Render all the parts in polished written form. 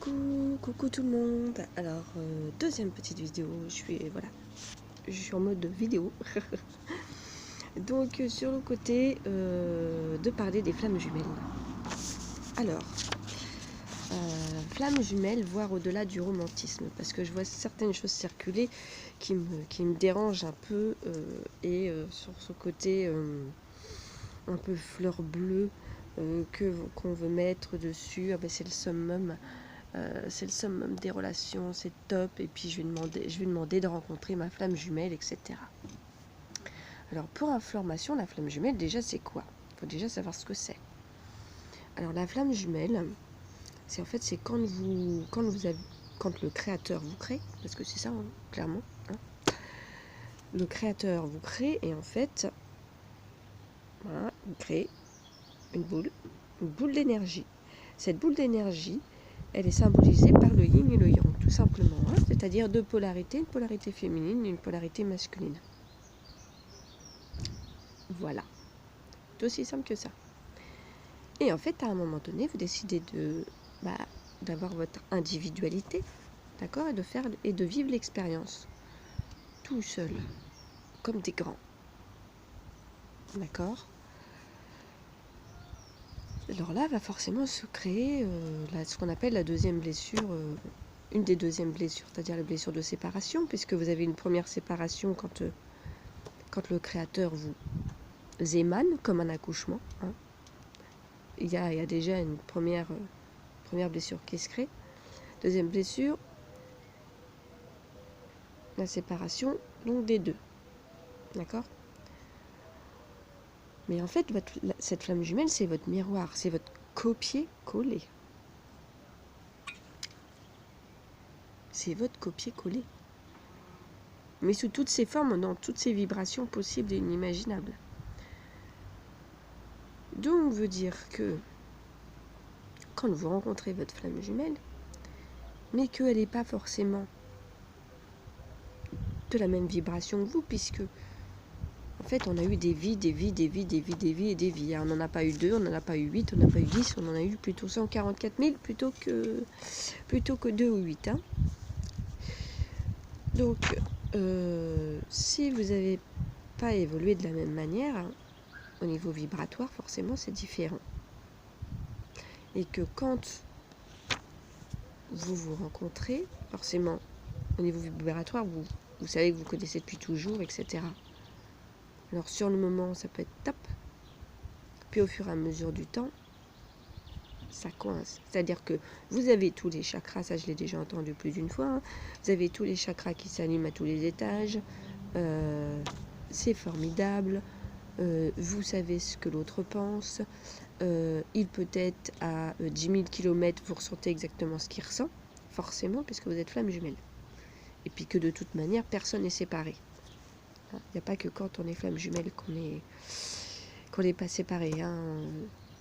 Coucou tout le monde. Alors deuxième petite vidéo, je suis en mode vidéo. Donc sur le côté de parler des flammes jumelles. Alors flammes jumelles, voire au-delà du romantisme, parce que je vois certaines choses circuler qui me dérangent un peu sur ce côté un peu fleur bleue qu'on veut mettre dessus. C'est le summum. C'est le summum des relations, c'est top, et puis je vais demander de rencontrer ma flamme jumelle, etc. Alors pour information, la flamme jumelle, déjà c'est quoi? Il faut déjà savoir ce que c'est. Alors la flamme jumelle, c'est quand le créateur vous crée, parce que c'est ça, hein, clairement. Hein. Le créateur vous crée, et en fait, voilà, il crée une boule d'énergie. Cette boule d'énergie, elle est symbolisée par le yin et le yang, tout simplement. Hein, c'est-à-dire deux polarités, une polarité féminine et une polarité masculine. Voilà. C'est aussi simple que ça. Et en fait, à un moment donné, vous décidez d'avoir votre individualité, d'accord, et de vivre l'expérience tout seul, comme des grands. D'accord. Alors là, va forcément se créer ce qu'on appelle la deuxième blessure, une des deuxièmes blessures, c'est-à-dire la blessure de séparation, puisque vous avez une première séparation quand le créateur vous émane, comme un accouchement. Hein. Il y a déjà une première blessure qui se crée. Deuxième blessure, la séparation donc des deux. D'accord ? Mais en fait, cette flamme jumelle, c'est votre miroir, c'est votre copier-coller. C'est votre copier-coller. Mais sous toutes ses formes, dans toutes ses vibrations possibles et inimaginables. Donc, veut dire que quand vous rencontrez votre flamme jumelle, mais qu'elle n'est pas forcément de la même vibration que vous, puisque en fait, on a eu des vies. On n'en a pas eu 2, on n'en a pas eu 8, on n'en a pas eu 10, on en a eu plutôt 144 000 plutôt que 2 ou 8. Hein. Donc, si vous n'avez pas évolué de la même manière, hein, au niveau vibratoire, forcément, c'est différent. Et que quand vous vous rencontrez, forcément, au niveau vibratoire, vous savez que vous connaissez depuis toujours, etc. Alors, sur le moment, ça peut être top. Puis, au fur et à mesure du temps, ça coince. C'est-à-dire que vous avez tous les chakras, ça je l'ai déjà entendu plus d'une fois, hein. Vous avez tous les chakras qui s'allument à tous les étages. C'est formidable. Vous savez ce que l'autre pense. Il peut être à 10 000 km, vous ressentez exactement ce qu'il ressent, forcément, puisque vous êtes flamme jumelle. Et puis que de toute manière, personne n'est séparé. Il n'y a pas que quand on est flamme jumelle qu'on n'est pas séparé. Hein.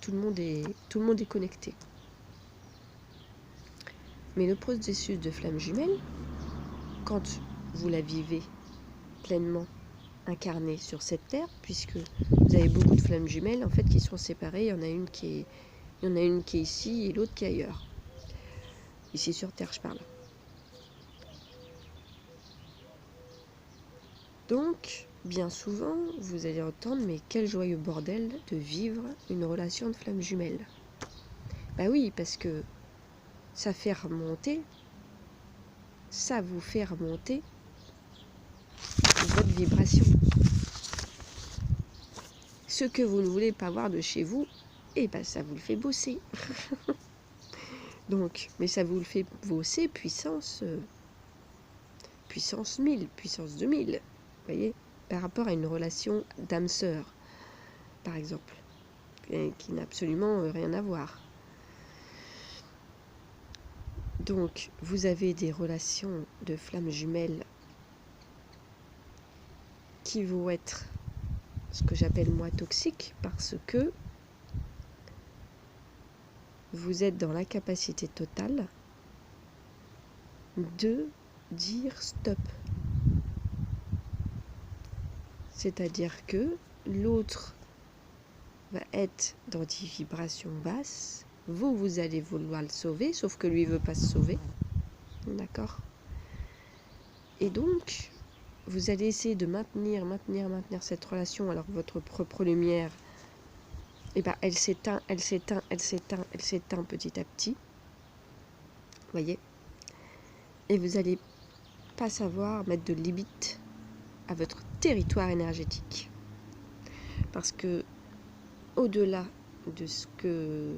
Tout le monde est connecté. Mais le processus de flamme jumelle, quand vous la vivez pleinement incarnée sur cette terre, puisque vous avez beaucoup de flammes jumelles en fait qui sont séparées, il y en a une qui est ici et l'autre qui est ailleurs. Ici sur terre, je parle. Donc, bien souvent, vous allez entendre, mais quel joyeux bordel de vivre une relation de flamme jumelle. Bah oui, parce que ça vous fait remonter votre vibration. Ce que vous ne voulez pas voir de chez vous, ça vous le fait bosser. Donc, mais ça vous le fait bosser puissance 1000, puissance 2000. Vous voyez, par rapport à une relation d'âme-sœur, par exemple, qui n'a absolument rien à voir. Donc, vous avez des relations de flammes jumelles qui vont être ce que j'appelle moi toxiques, parce que vous êtes dans l'incapacité totale de dire stop. C'est-à-dire que l'autre va être dans des vibrations basses vous allez vouloir le sauver, sauf que lui ne veut pas se sauver. D'accord? Et donc, vous allez essayer de maintenir cette relation, alors que votre propre lumière, eh ben, elle s'éteint petit à petit. Voyez? Et vous n'allez pas savoir mettre de limite à votre territoire énergétique. Parce que, au-delà de ce que...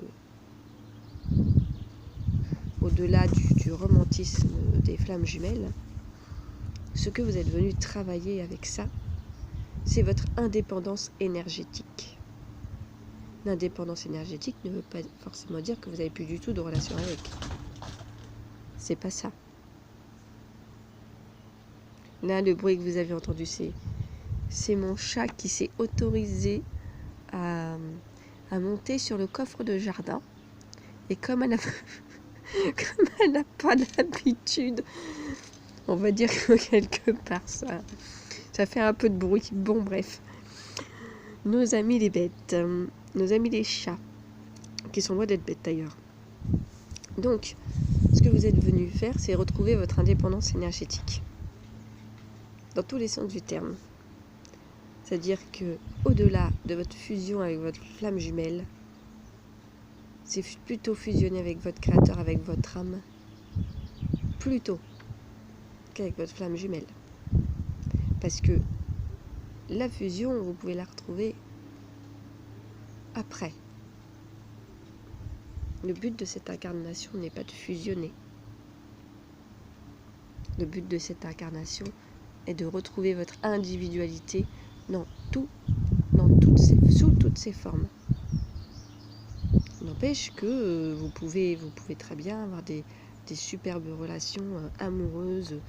Au-delà du romantisme des flammes jumelles, ce que vous êtes venu travailler avec ça, c'est votre indépendance énergétique. L'indépendance énergétique ne veut pas forcément dire que vous n'avez plus du tout de relation avec. C'est pas ça. Là, le bruit que vous avez entendu, c'est mon chat qui s'est autorisé à monter sur le coffre de jardin. Et comme elle n'a pas l'habitude, on va dire que quelque part, ça fait un peu de bruit. Bon, bref. Nos amis les bêtes, nos amis les chats, qui sont loin d'être bêtes d'ailleurs. Donc, ce que vous êtes venu faire, c'est retrouver votre indépendance énergétique. Dans tous les sens du terme. C'est-à-dire que, au-delà de votre fusion avec votre flamme jumelle, c'est plutôt fusionner avec votre créateur, avec votre âme, plutôt qu'avec votre flamme jumelle. Parce que la fusion, vous pouvez la retrouver après. Le but de cette incarnation n'est pas de fusionner. Le but de cette incarnation est de retrouver votre individualité sous toutes ses formes. N'empêche que vous pouvez très bien avoir des superbes relations amoureuses,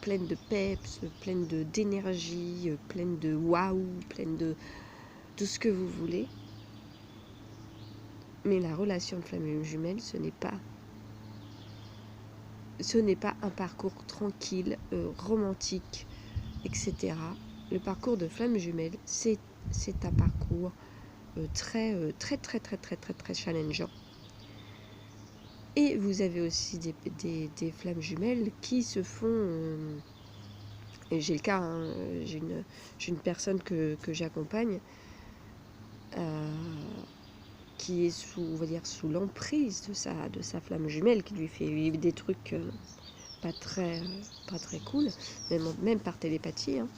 pleines de peps, pleines d'énergie, pleines de waouh, pleines de tout ce que vous voulez. Mais la relation de flamme jumelle, ce n'est pas un parcours tranquille, romantique, etc. Le parcours de flamme jumelle, c'est un parcours très challengeant. Et vous avez aussi des flammes jumelles qui se font... et j'ai le cas, hein, j'ai une personne que j'accompagne qui est sous l'emprise de sa flamme jumelle, qui lui fait vivre des trucs pas très cool, même par télépathie. Hein.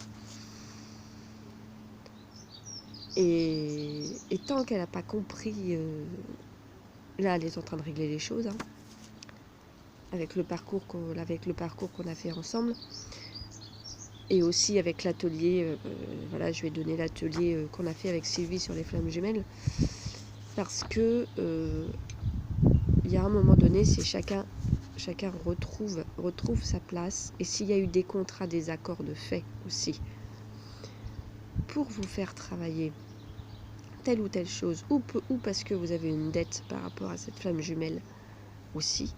Et tant qu'elle n'a pas compris, là elle est en train de régler les choses, hein, avec le parcours qu'on a fait ensemble, et aussi avec l'atelier, je vais donner l'atelier qu'on a fait avec Sylvie sur les flammes jumelles, parce que il y a un moment donné, c'est chacun retrouve sa place, et s'il y a eu des contrats, des accords de fait aussi, pour vous faire travailler telle ou telle chose, ou parce que vous avez une dette par rapport à cette flamme jumelle aussi,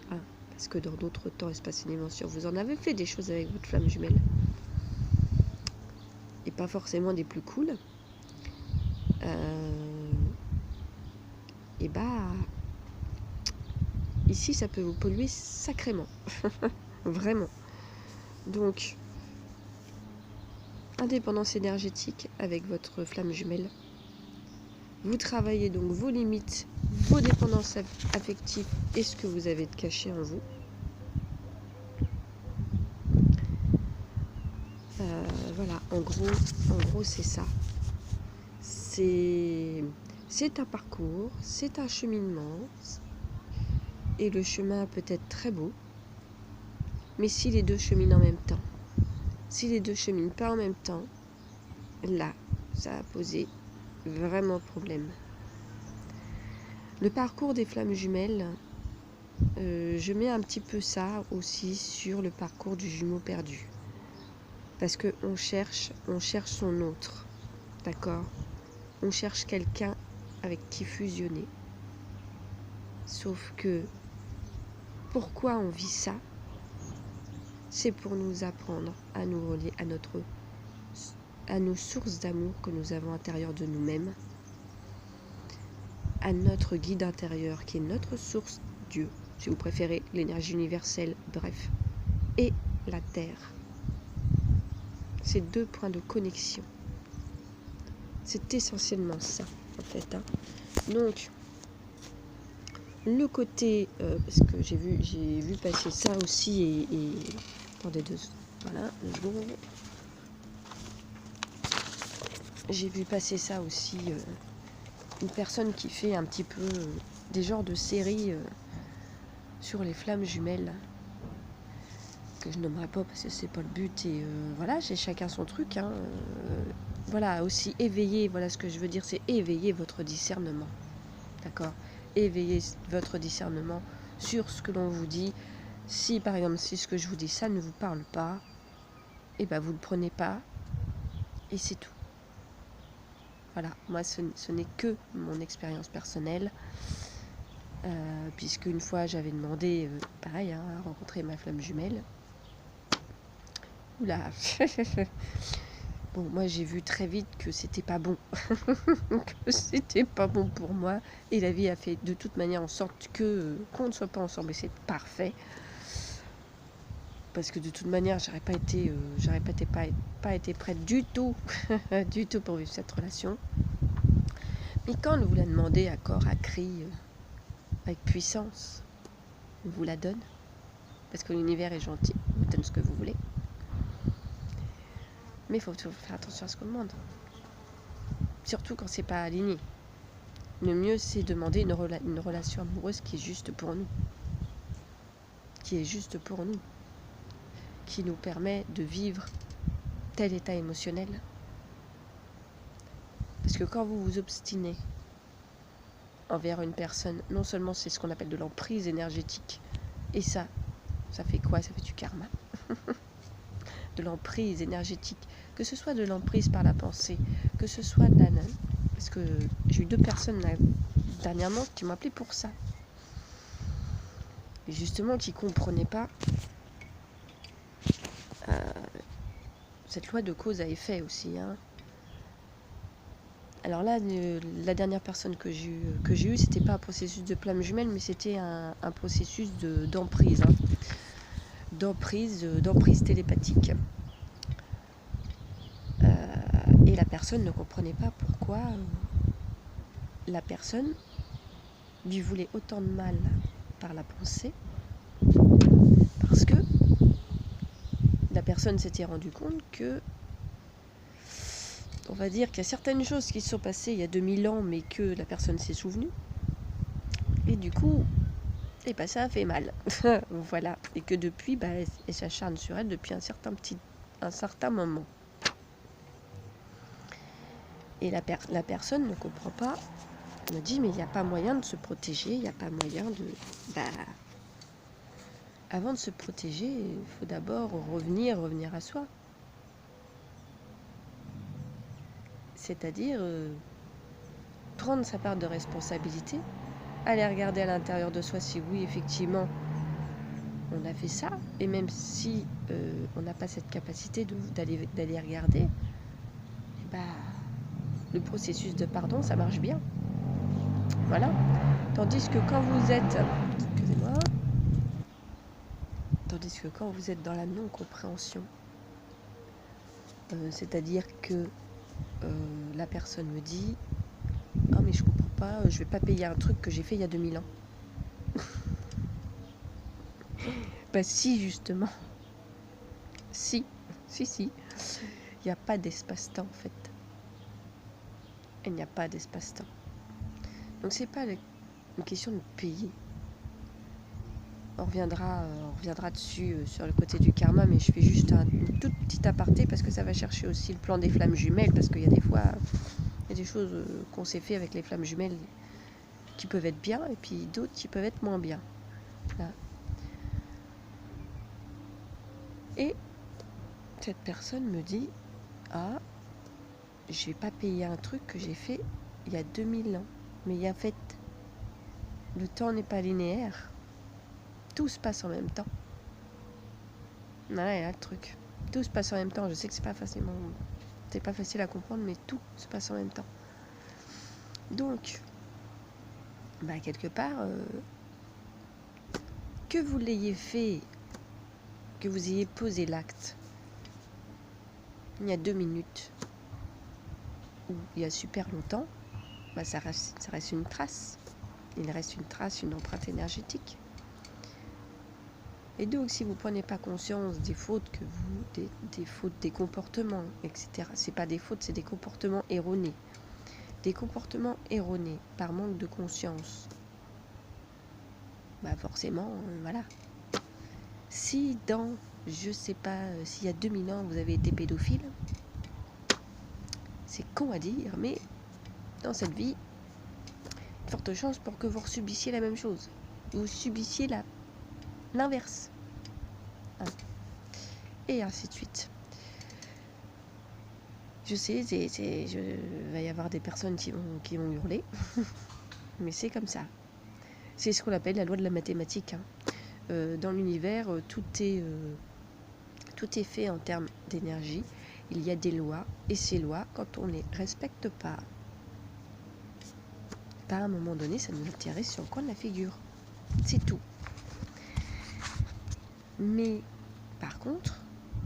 hein, parce que dans d'autres temps, espace et dimension, vous en avez fait des choses avec votre flamme jumelle, et pas forcément des plus cool, et ici ça peut vous polluer sacrément. Vraiment. Donc, indépendance énergétique avec votre flamme jumelle. Vous travaillez donc vos limites, vos dépendances affectives et ce que vous avez de caché en vous. Voilà, en gros c'est ça. C'est un parcours, c'est un cheminement, et le chemin peut être très beau, mais si les deux cheminent en même temps, si les deux cheminent pas en même temps, là, ça a posé vraiment problème. Le parcours des flammes jumelles, je mets un petit peu ça aussi sur le parcours du jumeau perdu. Parce qu'on cherche son autre, d'accord ? On cherche quelqu'un avec qui fusionner. Sauf que, pourquoi on vit ça ? C'est pour nous apprendre à nous relier à nos sources d'amour que nous avons à l'intérieur de nous-mêmes, à notre guide intérieur, qui est notre source, Dieu, si vous préférez, l'énergie universelle, bref, et la Terre. Ces deux points de connexion. C'est essentiellement ça, en fait. Donc, le côté, parce que j'ai vu passer ça aussi, et attendez voilà, 2 secondes. J'ai vu passer ça aussi, une personne qui fait un petit peu des genres de séries sur les flammes jumelles, que je nommerai pas parce que c'est pas le but, et voilà, j'ai chacun son truc, voilà, aussi éveiller, voilà, ce que je veux dire, c'est éveiller votre discernement, d'accord, éveiller votre discernement sur ce que l'on vous dit. Si par exemple, si ce que je vous dis, ça ne vous parle pas, et ben vous ne le prenez pas, et c'est tout. Voilà, moi ce n'est que mon expérience personnelle, puisque une fois j'avais demandé, pareil, à rencontrer ma flamme jumelle. Oula. Bon, moi j'ai vu très vite que c'était pas bon, que c'était pas bon pour moi, et la vie a fait de toute manière en sorte que qu'on ne soit pas ensemble, et c'est parfait, parce que de toute manière j'aurais pas été prête du tout, du tout pour vivre cette relation. Mais quand on vous la demandez à corps, à cri, avec puissance, on vous la donne, parce que l'univers est gentil, il vous donne ce que vous voulez. Mais il faut toujours faire attention à ce qu'on demande. Surtout quand c'est pas aligné. Le mieux, c'est demander une relation amoureuse qui est juste pour nous. Qui est juste pour nous. Qui nous permet de vivre tel état émotionnel. Parce que quand vous vous obstinez envers une personne, non seulement c'est ce qu'on appelle de l'emprise énergétique, et ça fait quoi? Ça fait du karma. De l'emprise énergétique, que ce soit de l'emprise par la pensée, que ce soit de la... Parce que j'ai eu 2 personnes là, dernièrement, qui m'ont appelé pour ça. Et justement, qui ne comprenaient pas cette loi de cause à effet aussi. Alors là, la dernière personne que j'ai eue, c'était pas un processus de flamme jumelle, mais c'était un processus d'emprise. D'emprise télépathique. Et la personne ne comprenait pas pourquoi la personne lui voulait autant de mal par la pensée, parce que la personne s'était rendue compte que, on va dire qu'il y a certaines choses qui se sont passées il y a 2000 ans, mais que la personne s'est souvenue, et du coup, ça a fait mal. Voilà, et que depuis, elle s'acharne sur elle depuis un certain moment. Et la personne ne comprend pas, me dit, mais il n'y a pas moyen de se protéger, il n'y a pas moyen de... Avant de se protéger, il faut d'abord revenir à soi. C'est-à-dire prendre sa part de responsabilité, aller regarder à l'intérieur de soi si oui, effectivement, on a fait ça, et même si on n'a pas cette capacité d'aller regarder, le processus de pardon, ça marche bien. Voilà. Tandis que quand vous êtes... Excusez-moi. Tandis que quand vous êtes dans la non-compréhension, c'est-à-dire que la personne me dit « Ah, mais je comprends pas, je vais pas payer un truc que j'ai fait il y a 2000 ans. » Si, justement. Si. Il n'y a pas d'espace-temps, en fait. Il n'y a pas d'espace-temps. Donc, c'est pas une question de payer. On reviendra dessus sur le côté du karma, mais je fais juste une toute petite aparté parce que ça va chercher aussi le plan des flammes jumelles, parce qu'il y a des fois, il y a des choses qu'on s'est fait avec les flammes jumelles qui peuvent être bien, et puis d'autres qui peuvent être moins bien. Là. Et cette personne me dit « Ah, je vais pas payer un truc que j'ai fait il y a 2000 ans. » Mais en fait, le temps n'est pas linéaire. Tout se passe en même temps. Voilà, il y a le truc. Tout se passe en même temps. Je sais que c'est pas facile à comprendre, mais tout se passe en même temps. Donc, quelque part, que vous l'ayez fait, que vous ayez posé l'acte il y a 2 minutes ou il y a super longtemps, ça reste une trace. Il reste une trace, une empreinte énergétique. Et donc, si vous ne prenez pas conscience des fautes des fautes, des comportements, etc. C'est pas des fautes, c'est des comportements erronés. Des comportements erronés par manque de conscience. Forcément, voilà. Si je sais pas, s'il y a 2000 ans, vous avez été pédophile, c'est con à dire, mais dans cette vie, forte chance pour que vous subissiez la même chose. Vous subissiez l'inverse. Et ainsi de suite. Je sais, il va y avoir des personnes qui vont hurler, mais c'est comme ça. C'est ce qu'on appelle la loi de la mathématique. Dans l'univers, tout est fait en termes d'énergie. Il y a des lois, et ces lois, quand on ne les respecte pas, à un moment donné, ça nous atterrit sur le coin de la figure. C'est tout. Mais, par contre,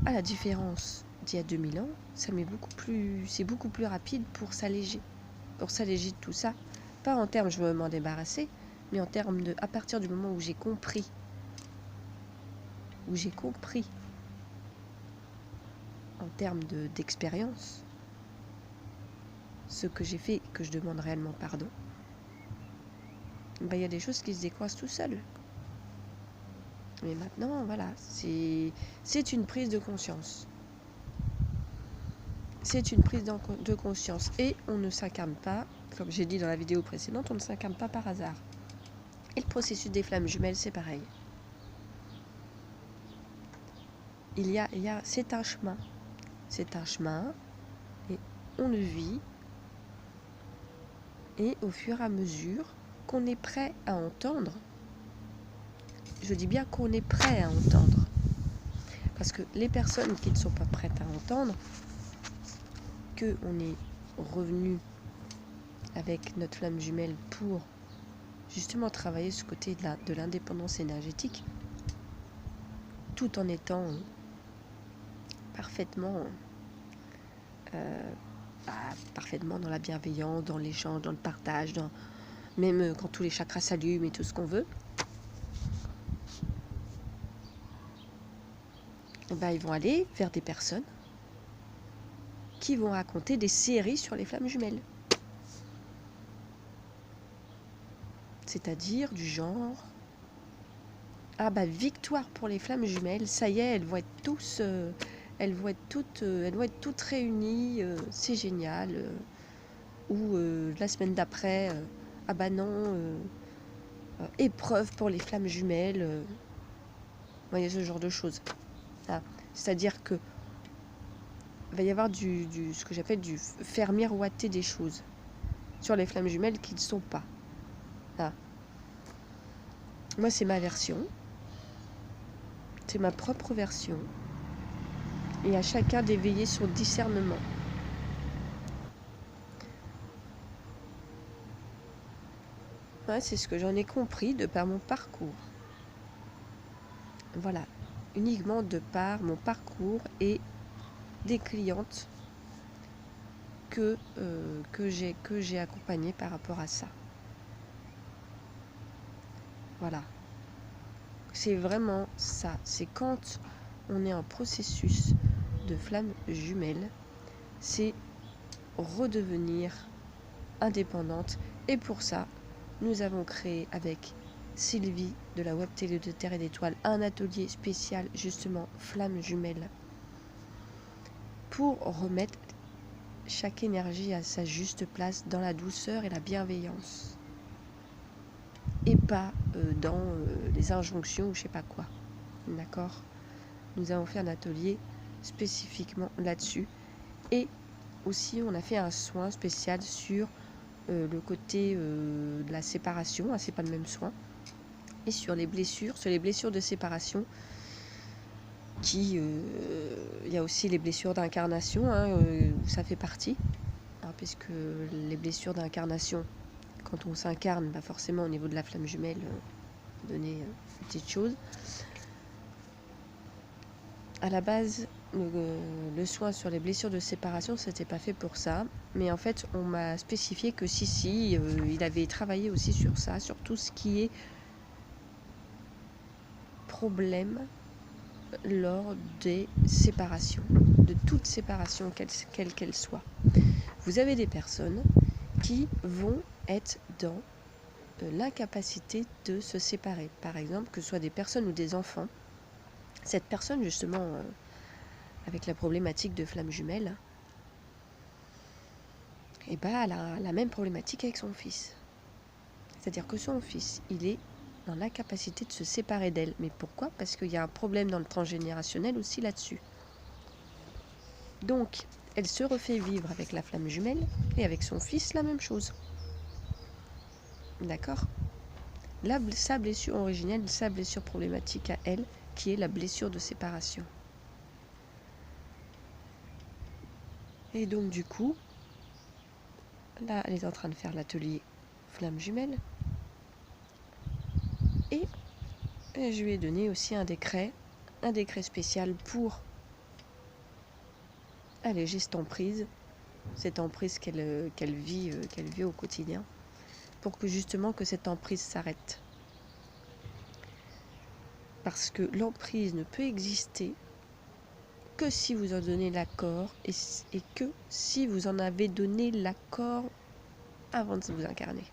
à la différence d'il y a 2000 ans, c'est beaucoup plus rapide pour s'alléger de tout ça. Pas en termes je veux m'en débarrasser, mais en termes de, à partir du moment où j'ai compris, en termes d'expérience, ce que j'ai fait, que je demande réellement pardon, il y a des choses qui se décoincent tout seul. Mais maintenant, voilà, c'est une prise de conscience. C'est une prise de conscience. Et on ne s'incarne pas, comme j'ai dit dans la vidéo précédente, on ne s'incarne pas par hasard. Et le processus des flammes jumelles, c'est pareil. C'est un chemin. C'est un chemin, et on le vit. Et au fur et à mesure qu'on est prêt à entendre, je dis bien qu'on est prêt à entendre, parce que les personnes qui ne sont pas prêtes à entendre, qu'on est revenu avec notre flamme jumelle pour justement travailler ce côté de l'indépendance énergétique, tout en étant parfaitement dans la bienveillance, dans l'échange, dans le partage, même quand tous les chakras s'allument et tout ce qu'on veut, ils vont aller vers des personnes qui vont raconter des séries sur les flammes jumelles. C'est-à-dire du genre, victoire pour les flammes jumelles, ça y est, elles vont être toutes réunies, c'est génial. Ou la semaine d'après, épreuve pour les flammes jumelles. Il y a ce genre de choses. C'est-à-dire que va y avoir ce que j'appelle du faire miroiter des choses sur les flammes jumelles qui ne sont pas. Moi, c'est ma version. C'est ma propre version. Et à chacun d'éveiller son discernement. C'est ce que j'en ai compris de par mon parcours. Voilà. Uniquement de par mon parcours et des clientes que j'ai accompagnées par rapport à ça. Voilà. C'est vraiment ça. C'est quand on est en processus de flamme jumelle, c'est redevenir indépendante. Et pour ça, nous avons créé avec Sylvie de la Web Télé de Terre et d'Étoiles un atelier spécial justement flamme jumelle pour remettre chaque énergie à sa juste place dans la douceur et la bienveillance et pas dans les injonctions ou je sais pas quoi. D'accord ? Nous avons fait un atelier spécifiquement là-dessus et aussi on a fait un soin spécial sur le côté de la séparation, c'est pas le même soin, et sur les blessures de séparation qui il y a aussi les blessures d'incarnation où ça fait partie, puisque les blessures d'incarnation, quand on s'incarne, bah forcément au niveau de la flamme jumelle, donner une petite chose. À la base, le soin sur les blessures de séparation, c'était pas fait pour ça. Mais en fait, on m'a spécifié que si, il avait travaillé aussi sur ça, sur tout ce qui est problème lors des séparations, de toute séparation, quelle qu'elle soit. Vous avez des personnes qui vont être dans l'incapacité de se séparer. Par exemple, que ce soit des personnes ou des enfants. Cette personne, justement, avec la problématique de flamme jumelle, et bah, elle a la même problématique avec son fils. C'est-à-dire que son fils, il est dans l'incapacité de se séparer d'elle. Mais pourquoi? Parce qu'il y a un problème dans le transgénérationnel aussi là-dessus. Donc, elle se refait vivre avec la flamme jumelle et avec son fils la même chose. D'accord? Sa blessure originelle, sa blessure problématique à elle, qui est la blessure de séparation. Et donc du coup, là, elle est en train de faire l'atelier flamme jumelle. Et je lui ai donné aussi un décret spécial pour alléger cette emprise qu'elle vit au quotidien, pour que justement que cette emprise s'arrête. Parce que l'emprise ne peut exister que si vous en donnez l'accord et que si vous en avez donné l'accord avant de vous incarner.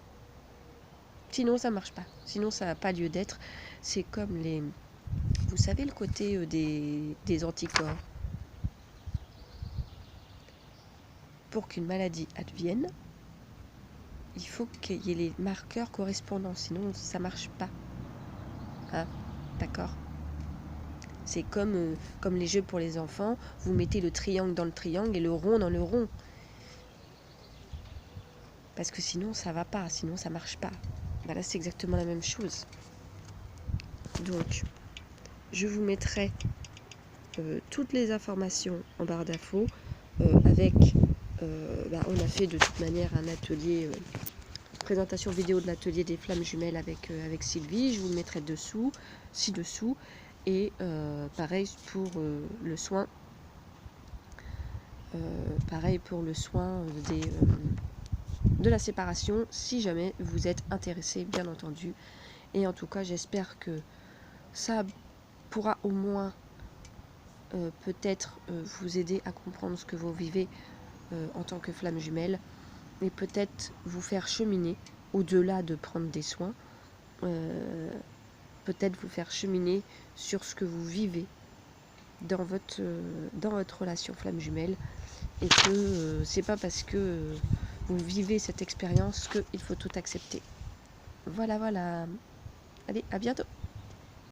Sinon, ça marche pas. Sinon, ça n'a pas lieu d'être. C'est comme vous savez, le côté des anticorps. Pour qu'une maladie advienne, il faut qu'il y ait les marqueurs correspondants. Sinon, ça marche pas. Hein? D'accord? C'est comme les jeux pour les enfants. Vous mettez le triangle dans le triangle et le rond dans le rond. Parce que sinon, ça va pas. Sinon, ça marche pas. Là, c'est exactement la même chose. Donc, je vous mettrai toutes les informations en barre d'infos. On a fait de toute manière un atelier, présentation vidéo de l'atelier des flammes jumelles avec Sylvie. Je vous le mettrai dessous, ci-dessous. Et pareil pour le soin. De la séparation, si jamais vous êtes intéressé, bien entendu. Et en tout cas, j'espère que ça pourra au moins peut-être vous aider à comprendre ce que vous vivez en tant que flamme jumelle, et peut-être vous faire cheminer au-delà de prendre des soins, peut-être vous faire cheminer sur ce que vous vivez dans votre relation flamme jumelle, et que c'est pas parce que vous vivez cette expérience qu'il faut tout accepter. Voilà. Allez, à bientôt.